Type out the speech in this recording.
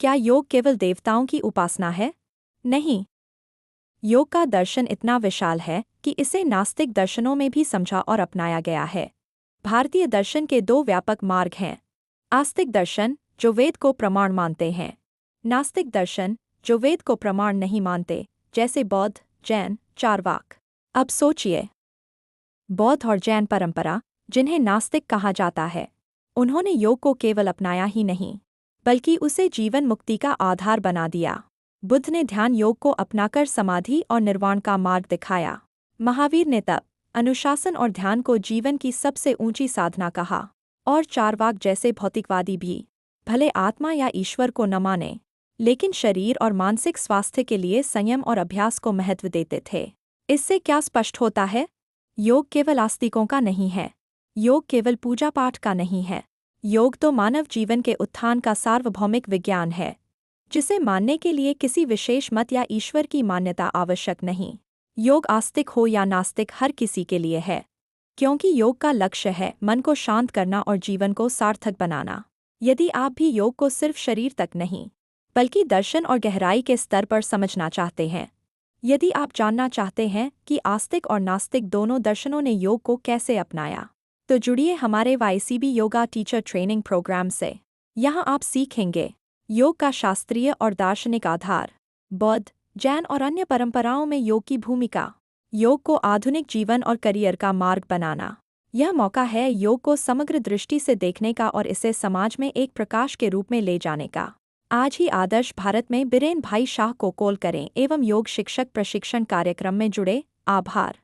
क्या योग केवल देवताओं की उपासना है? नहीं। योग का दर्शन इतना विशाल है कि इसे नास्तिक दर्शनों में भी समझा और अपनाया गया है। भारतीय दर्शन के दो व्यापक मार्ग हैं। आस्तिक दर्शन, जो वेद को प्रमाण मानते हैं। नास्तिक दर्शन, जो वेद को प्रमाण नहीं मानते, जैसे बौद्ध, जैन, चारवाक। अब सोचिए, बौद्ध और जैन परंपरा, जिन्हें नास्तिक कहा जाता है, उन्होंने योग को केवल अपनाया ही नहीं, बल्कि उसे जीवन मुक्ति का आधार बना दिया। बुद्ध ने ध्यान योग को अपनाकर समाधि और निर्वाण का मार्ग दिखाया। महावीर ने तप, अनुशासन और ध्यान को जीवन की सबसे ऊंची साधना कहा। और चारवाक जैसे भौतिकवादी भी, भले आत्मा या ईश्वर को न माने, लेकिन शरीर और मानसिक स्वास्थ्य के लिए संयम और अभ्यास को महत्व देते थे। इससे क्या स्पष्ट होता है? योग केवल आस्तिकों का नहीं है। योग केवल पूजा पाठ का नहीं है। योग तो मानव जीवन के उत्थान का सार्वभौमिक विज्ञान है, जिसे मानने के लिए किसी विशेष मत या ईश्वर की मान्यता आवश्यक नहीं। योग आस्तिक हो या नास्तिक, हर किसी के लिए है, क्योंकि योग का लक्ष्य है मन को शांत करना और जीवन को सार्थक बनाना। यदि आप भी योग को सिर्फ शरीर तक नहीं, बल्कि दर्शन और गहराई के स्तर पर समझना चाहते हैं, यदि आप जानना चाहते हैं कि आस्तिक और नास्तिक दोनों दर्शनों ने योग को कैसे अपनाया, तो जुड़िए हमारे YCB yoga teacher training program से। यहाँ आप सीखेंगे योग का शास्त्रीय और दार्शनिक आधार, बौद्ध, जैन और अन्य परंपराओं में योग की भूमिका, योग को आधुनिक जीवन और करियर का मार्ग बनाना। यह मौका है योग को समग्र दृष्टि से देखने का और इसे समाज में एक प्रकाश के रूप में ले जाने का। आज ही आदर्श भारत में बिरेन भाई शाह को कॉल करें एवं योग शिक्षक प्रशिक्षण कार्यक्रम में जुड़े। आभार।